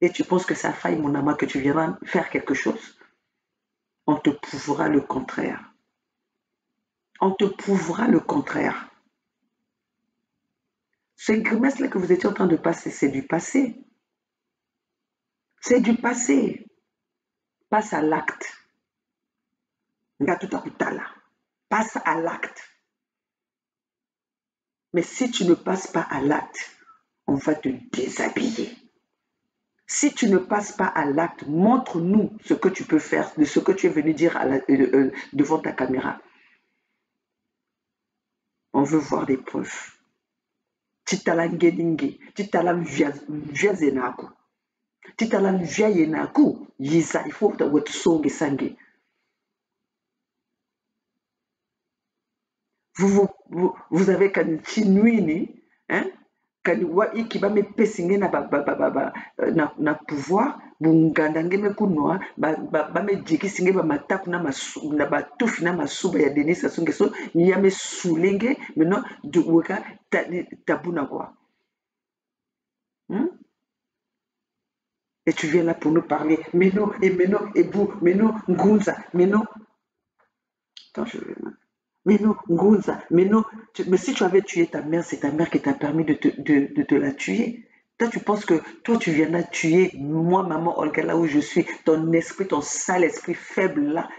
Et tu penses que ça faille, mon amant, que tu viendras faire quelque chose? On te prouvera le contraire. On te prouvera le contraire. Ces grimaces-là que vous étiez en train de passer, c'est du passé. C'est du passé. Passe à l'acte. Passe à l'acte. Mais si tu ne passes pas à l'acte, on va te déshabiller. Si tu ne passes pas à l'acte, montre-nous ce que tu peux faire, de ce que tu es venu dire devant ta caméra. On veut voir des preuves. Titalan geninge, titalan viazenaku. Titalan viayenaku, yisa, il faut que tu songe sangue. Vous avez qu'un chinuini, hein? Quand wai qui va me pessinge na pouvoir, bungandange me kunwa, ba me djiki singe ba mataku na ba tufi na masuba ya Denis Sassou Nguesso, ya me soulenge, maintenant du weka tabuna quoi. Et tu viens là pour nous parler, mais non, et vous, mais non, Ngunza, mais non. Attends, je vais. Mais non, Ngunza, mais non. Mais si tu avais tué ta mère, c'est ta mère qui t'a permis de te la tuer. Toi, tu penses que toi, tu viens là tuer moi, maman Olga, là où je suis, ton esprit, ton sale esprit faible là,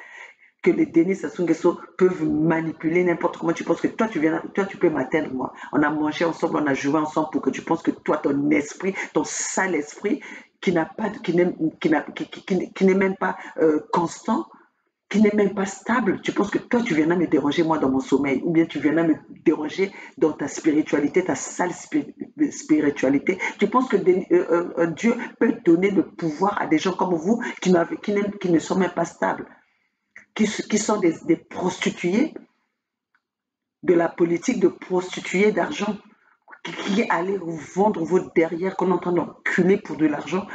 que les Denis Sassou Nguesso peuvent manipuler n'importe comment. Tu penses que toi, tu viens là, toi, tu peux m'atteindre, moi. On a mangé ensemble, on a joué ensemble pour que tu penses que toi, ton esprit, ton sale esprit, qui n'est même pas constant, qui n'est même pas stable. Tu penses que toi, tu viens là me déranger moi dans mon sommeil, ou bien tu viens là me déranger dans ta spiritualité, ta sale spiritualité. Tu penses que Dieu peut donner le pouvoir à des gens comme vous qui ne sont même pas stables, qui sont des prostituées, de la politique de prostituées d'argent, qui allez vous vendre vos derrière, qu'on est en train d'enculer pour de l'argent.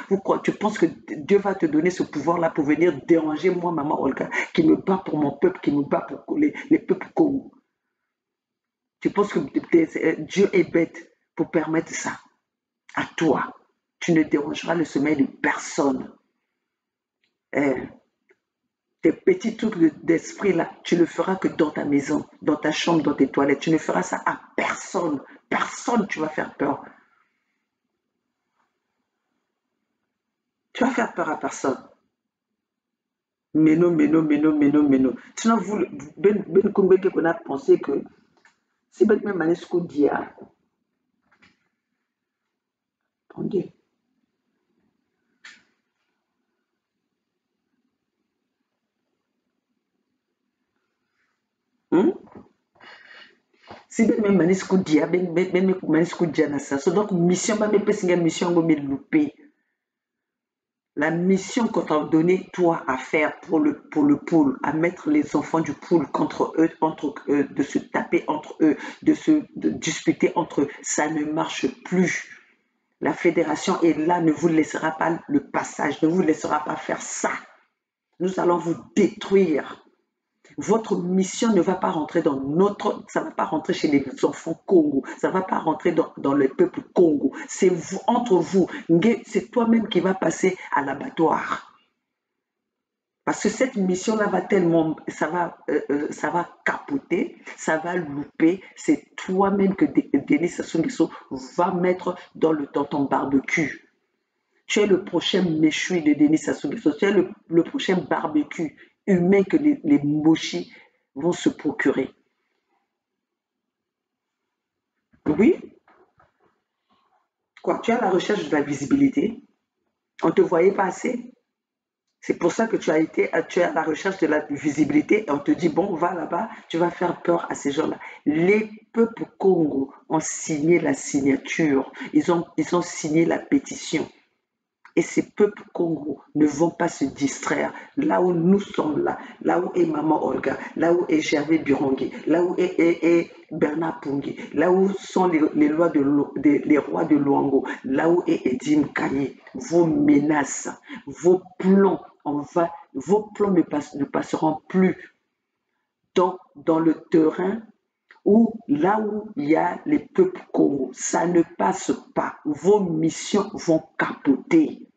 Tu penses que Dieu va te donner ce pouvoir-là pour venir déranger moi, maman Olga, qui me bat pour mon peuple, qui me bat pour les peuples Congo. Tu penses que Dieu est bête pour permettre ça à toi? Tu ne dérangeras le sommeil de personne. Tes petits trucs d'esprit là, tu ne feras que dans ta maison, dans ta chambre, dans tes toilettes. Tu ne feras ça à personne. Personne, tu vas faire peur. Tu vas faire peur à personne. Mais non. Sinon, vous, Ben Kumbeke, qu'on a pensé que si Ben Manesco dit, attendez. Si Ben Manesco dit, Ben Manesco dit, donc mission, mission, me louper. La mission qu'on t'a donné, toi, à faire pour le pool, à mettre les enfants du pool contre eux, de se taper entre eux, de se disputer entre eux, ça ne marche plus. La fédération est là, ne vous laissera pas le passage, ne vous laissera pas faire ça. Nous allons vous détruire. Votre mission ne va pas rentrer ça ne va pas rentrer chez les enfants Congo, ça ne va pas rentrer dans le peuple Congo. C'est vous, entre vous. C'est toi-même qui va passer à l'abattoir. Parce que cette mission-là va tellement, ça va capoter, ça va louper. C'est toi-même que Denis Sassou Nguesso va mettre dans ton barbecue. Tu es le prochain méchoui de Denis Sassou Nguesso. Tu es le prochain barbecue humain que les mochis vont se procurer. Oui. Quoi, tu es à la recherche de la visibilité? On ne te voyait pas assez? C'est pour ça que tu es à la recherche de la visibilité et on te dit, bon, va là-bas, tu vas faire peur à ces gens-là. Les peuples Congo ont signé la signature, ils ont signé la pétition. Et ces peuples Congo ne vont pas se distraire là où nous sommes là où est Maman Olga, là où est Gervais Birongi, là où est Bernard Pungui, là où sont les rois de Luango, là où est Edim Kanye. Vos menaces, vos plans, vos plans ne passeront plus dans le terrain où là où il y a les peuples Congo, ça ne passe pas. Vos missions vont capoter.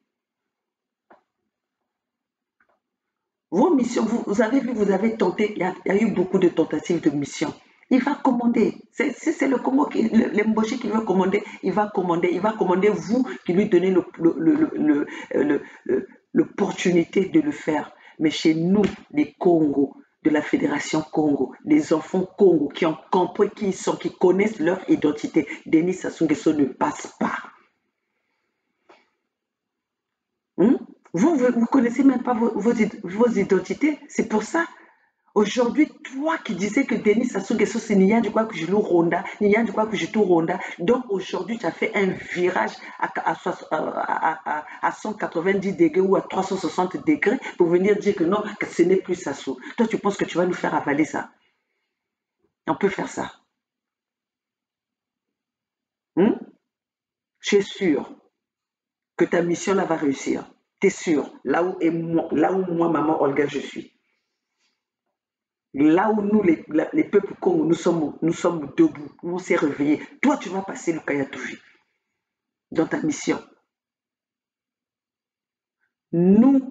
Vos missions, vous avez vu, vous avez tenté, il y a eu beaucoup de tentatives de missions. Il va commander. C'est le Congo, le Mboshi qui veut commander, il va commander vous qui lui donnez l'opportunité de le faire. Mais chez nous, les Congos, de la Fédération Congo, les enfants Congo qui ont compris qui ils sont, qui connaissent leur identité, Denis Sassou Nguesso ne passe pas. Vous ne connaissez même pas vos identités. C'est pour ça. Aujourd'hui, toi qui disais que Denis Sassou Nguesso, c'est Niyan du quoi que je loue Ronda, Niyan du quoi que je tout Ronda. Donc aujourd'hui, tu as fait un virage à 190 degrés ou à 360 degrés pour venir dire que non, que ce n'est plus Sassou. Toi, tu penses que tu vas nous faire avaler ça? On peut faire ça. Je suis sûr que ta mission là va réussir. Tu es sûr, là où moi, maman Olga, je suis. Là où nous, les peuples Congo, nous sommes debout, on s'est réveillés. Toi, tu vas passer le Kayatouvi dans ta mission. Nous,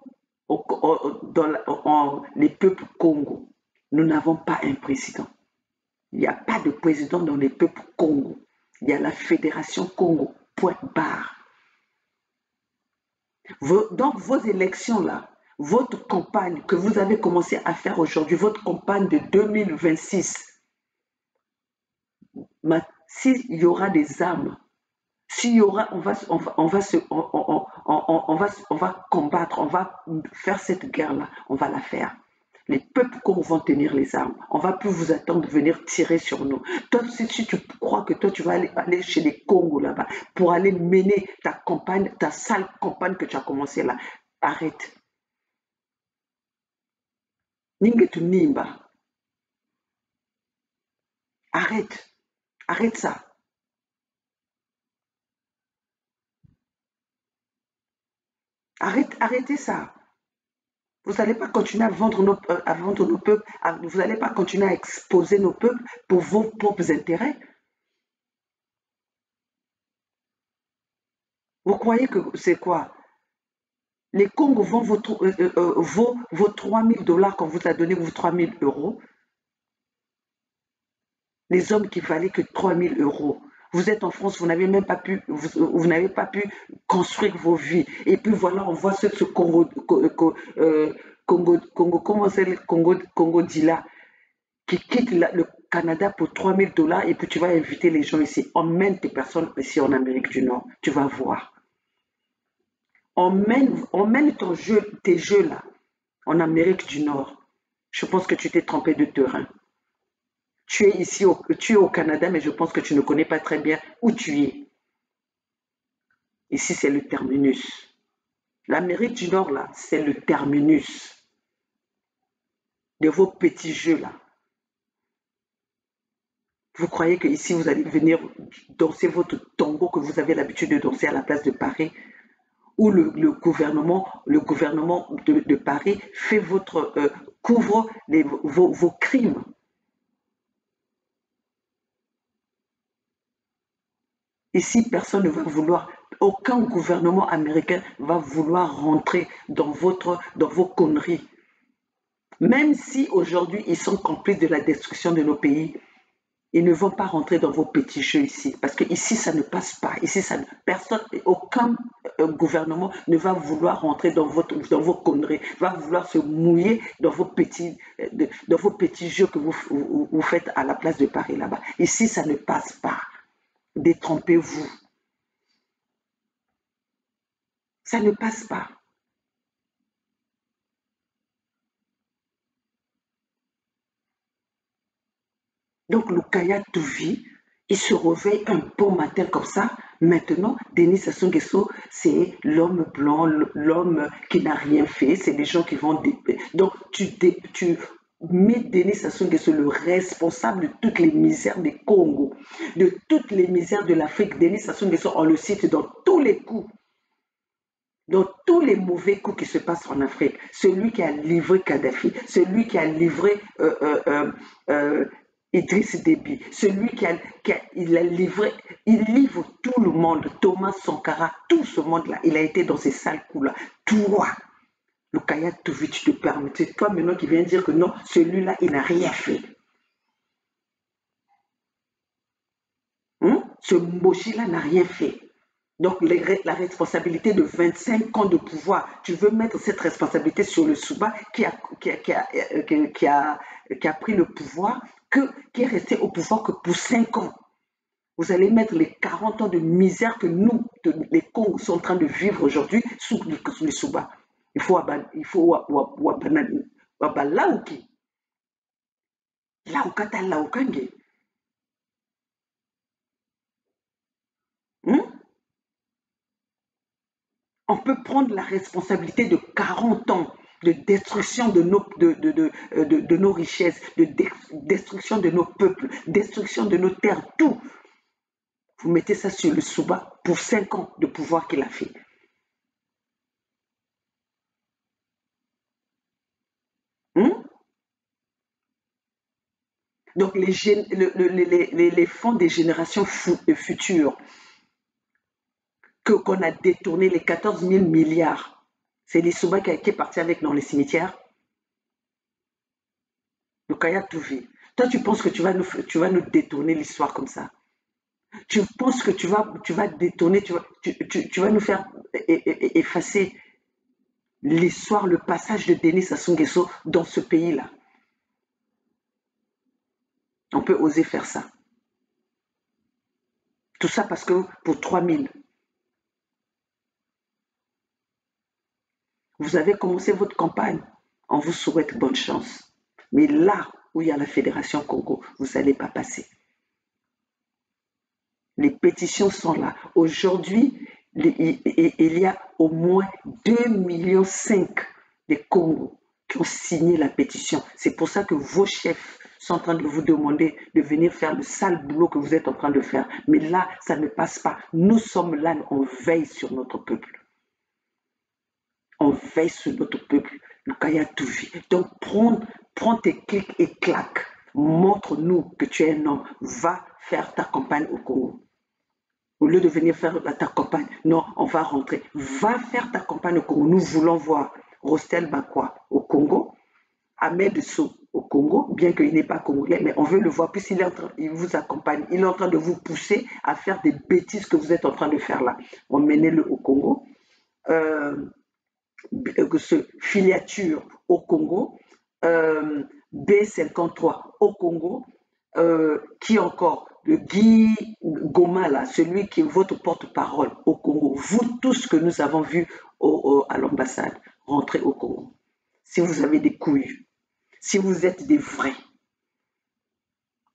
les peuples Congo, nous n'avons pas un président. Il n'y a pas de président dans les peuples Congo. Il y a la Fédération Congo, point barre. Donc, vos élections-là, votre campagne que vous avez commencé à faire aujourd'hui, votre campagne de 2026, s'il y aura des armes, s'il y aura, on va combattre, on va faire cette guerre-là, on va la faire. Les peuples vont tenir les armes. On ne va plus vous attendre de venir tirer sur nous. Toi, si tu crois que toi, tu vas aller chez les Congos là-bas pour aller mener ta campagne, ta sale campagne que tu as commencé là, arrête. Ningetu Nimba. Arrête. Arrête ça. Arrêtez ça. Vous n'allez pas continuer à vendre nos peuples, vous n'allez pas continuer à exposer nos peuples pour vos propres intérêts. Vous croyez que c'est quoi? Les Congos vont vos 3 000 $ qu'on vous a donné, vos 3 000 €. Les hommes qui valaient que 3 000 €. Vous êtes en France, vous n'avez même pas pu, vous n'avez pas pu construire vos vies. Et puis voilà, on voit ce Congo, comment c'est le Congo Dila, qui quitte le Canada pour 3 000 $ et puis tu vas inviter les gens ici. Emmène tes personnes ici en Amérique du Nord, tu vas voir. Emmène tes jeux là en Amérique du Nord. Je pense que tu t'es trompé de terrain. Tu es ici, tu es au Canada, mais je pense que tu ne connais pas très bien où tu es. Ici, c'est le terminus. L'Amérique du Nord, là, c'est le terminus de vos petits jeux, là. Vous croyez que ici, vous allez venir danser votre tango que vous avez l'habitude de danser à la place de Paris, où le gouvernement de Paris fait couvre vos crimes. Ici, personne ne va vouloir, aucun gouvernement américain va vouloir rentrer dans vos conneries. Même si aujourd'hui, ils sont complices de la destruction de nos pays, ils ne vont pas rentrer dans vos petits jeux ici. Parce que ici, ça ne passe pas. Ici, aucun gouvernement ne va vouloir rentrer dans vos conneries, va vouloir se mouiller dans vos petits jeux que vous faites à la place de Paris là-bas. Ici, ça ne passe pas. Détrompez-vous. Ça ne passe pas. Donc le Kayatouvi, il se réveille un bon matin comme ça. Maintenant, Denis Sassou Nguesso, c'est l'homme blanc, l'homme qui n'a rien fait. C'est les gens qui vont... Donc tu mets Denis Sassou Nguesso, le responsable de toutes les misères des Congo, de toutes les misères de l'Afrique. Denis Sassou Nguesso, on le cite dans tous les coups. Dans tous les mauvais coups qui se passent en Afrique, celui qui a livré Kadhafi, celui qui a livré Idriss Déby, celui il a livré, il livre tout le monde, Thomas Sankara, tout ce monde-là, il a été dans ces sales coups-là. Toi, Lukaya Tuvie, tu te permets, c'est toi maintenant qui viens dire que non, celui-là, il n'a rien fait. Ce Moshi-là n'a rien fait. Donc, la responsabilité de 25 ans de pouvoir, tu veux mettre cette responsabilité sur le Souba qui a pris le pouvoir, qui est resté au pouvoir que pour 5 ans. Vous allez mettre les 40 ans de misère que nous, les Congos, sont en train de vivre aujourd'hui sous le Souba. Il faut Wabalauki. Laukata Laukange. On peut prendre la responsabilité de 40 ans de destruction de nos richesses, de destruction de nos peuples, destruction de nos terres, tout. Vous mettez ça sur le Souba pour 5 ans de pouvoir qu'il a fait. Donc les fonds des générations futures, qu'on a détourné les 14 000 milliards, c'est les Souba qui est parti avec dans les cimetières. Lukaya Tuvie, toi tu penses que tu vas nous détourner l'histoire comme ça? Tu penses que tu vas détourner, tu vas nous faire effacer l'histoire, le passage de Denis Sassou Nguesso dans ce pays-là? On peut oser faire ça. Tout ça parce que pour 3 000. Vous avez commencé votre campagne. On vous souhaite bonne chance. Mais là où il y a la Fédération Congo, vous n'allez pas passer. Les pétitions sont là. Aujourd'hui, il y a au moins 2,5 millions de Congos qui ont signé la pétition. C'est pour ça que vos chefs sont en train de vous demander de venir faire le sale boulot que vous êtes en train de faire. Mais là, ça ne passe pas. Nous sommes là, on veille sur notre peuple. On veille sur notre peuple. Lukaya Tuvie. Donc, prends tes clics et claques. Montre-nous que tu es un homme. Va faire ta campagne au Congo. Au lieu de venir faire ta campagne, non, on va rentrer. Va faire ta campagne au Congo. Nous voulons voir Rostel Bakwa au Congo, Ahmed Sow au Congo, bien qu'il n'est pas congolais, mais on veut le voir, puisqu'il vous accompagne. Il est en train de vous pousser à faire des bêtises que vous êtes en train de faire là. Emmenez-le au Congo. Ce filiature au Congo, B53 au Congo, qui encore, le Guy Goma, là, celui qui est votre porte-parole au Congo, vous tous que nous avons vus à l'ambassade, rentrez au Congo. Si vous avez des couilles, si vous êtes des vrais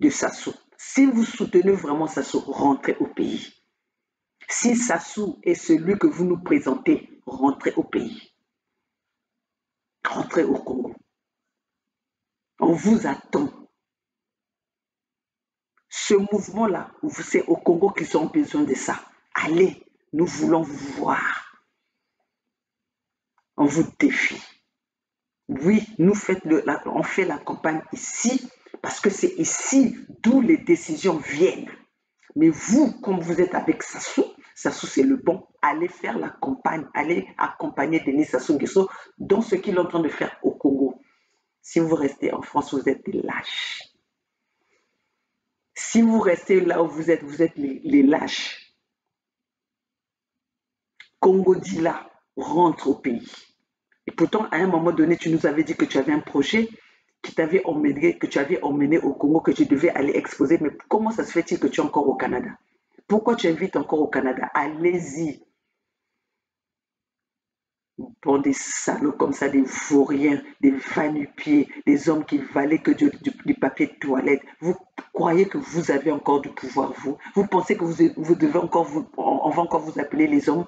de Sassou, si vous soutenez vraiment Sassou, rentrez au pays. Si Sassou est celui que vous nous présentez, rentrez au pays. Rentrez au Congo. On vous attend. Ce mouvement-là, c'est au Congo qu'ils ont besoin de ça. Allez, nous voulons vous voir. On vous défie. Oui, on fait la campagne ici, parce que c'est ici d'où les décisions viennent. Mais vous, comme vous êtes avec Sassou, Sassou c'est le bon, allez faire la campagne, allez accompagner Denis Sassou Nguesso dans ce qu'il est en train de faire au Congo. Si vous restez en France, vous êtes des lâches. Si vous restez là où vous êtes les lâches. Congo Dila rentre au pays. Et pourtant, à un moment donné, tu nous avais dit que tu avais un projet que tu avais emmené au Congo, que tu devais aller exposer. Mais comment ça se fait-il que tu es encore au Canada? Pourquoi tu invites encore au Canada? Allez-y. Pour des salauds comme ça, des vauriens, des va-nu-pieds, des hommes qui valaient que du papier de toilette. Vous croyez que vous avez encore du pouvoir, vous? Vous pensez que vous devez encore on va encore vous appeler les hommes?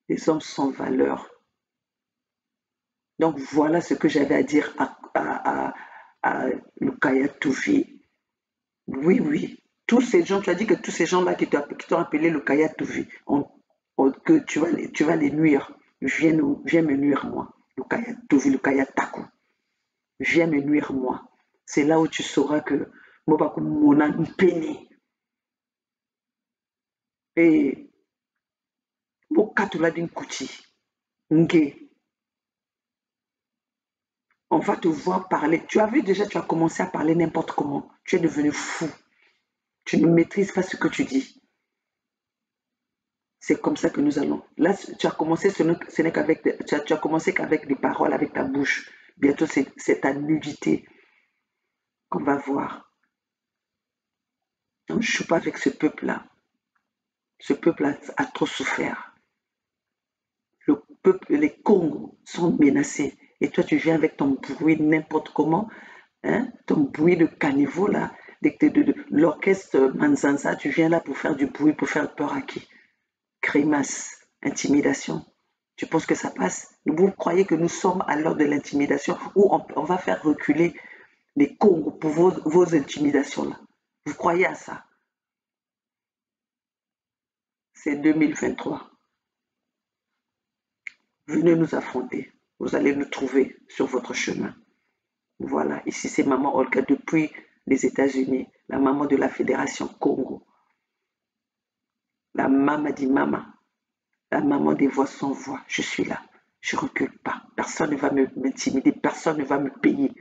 Les hommes sans valeur. Donc voilà ce que j'avais à dire à Lukaya Tuvie. Oui, oui. Tous ces gens, tu as dit que tous ces gens-là qui t'ont appelé Lukaya Tuvie, que tu vas les nuire. Viens me nuire, moi. Lukaya Tuvie, Lukaya Taku. Viens me nuire, moi. C'est là où tu sauras que Mobaku Mona Mpeni et Mokatula Dinkouti Nge. On va te voir parler. Tu as vu déjà, tu as commencé à parler n'importe comment. Tu es devenu fou. Tu ne maîtrises pas ce que tu dis. C'est comme ça que nous allons. Là, tu as commencé, ce n'est qu'avec, tu as commencé qu'avec des paroles, avec ta bouche. Bientôt, c'est ta nudité qu'on va voir. On ne joue pas avec ce peuple-là. Ce peuple a trop souffert. Le peuple, les Congos sont menacés. Et toi, tu viens avec ton bruit n'importe comment, hein, ton bruit de caniveau, là, de l'orchestre Manzanza, tu viens là pour faire du bruit, pour faire peur à qui? Grimace, intimidation. Tu penses que ça passe? Vous croyez que nous sommes à l'heure de l'intimidation où on va faire reculer les Congos pour vos intimidations-là? Vous croyez à ça? C'est 2023. Venez nous affronter. Vous allez nous trouver sur votre chemin. Voilà, ici c'est Maman Olga depuis les États-Unis, la maman de la Fédération Congo. La maman dit maman, la maman des voix sans voix. Je suis là, je ne recule pas. Personne ne va m'intimider, personne ne va me payer.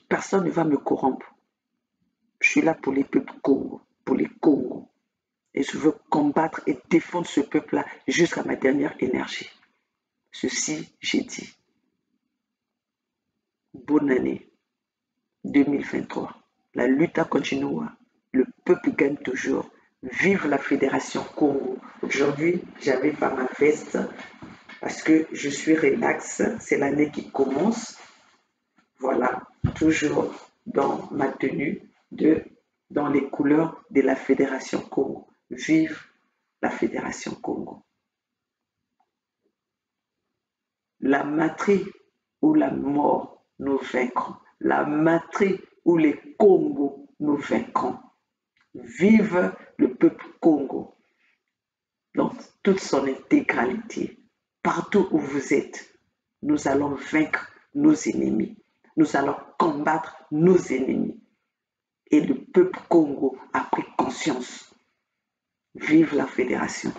Personne ne va me corrompre. Je suis là pour les peuples Congo, pour les Congos. Et je veux combattre et défendre ce peuple-là jusqu'à ma dernière énergie. Ceci, j'ai dit. Bonne année 2023. La lutte continue. Le peuple gagne toujours. Vive la Fédération Congo. Aujourd'hui, j'avais pas ma veste parce que je suis relax. C'est l'année qui commence. Voilà, toujours dans ma tenue, dans les couleurs de la Fédération Congo. Vive la Fédération Congo. La matrie ou la mort nous vaincront. La matrie ou les Congos nous vaincront. Vive le peuple Congo dans toute son intégralité. Partout où vous êtes, nous allons vaincre nos ennemis. Nous allons combattre nos ennemis. Et le peuple Congo a pris conscience. Vive la Fédération.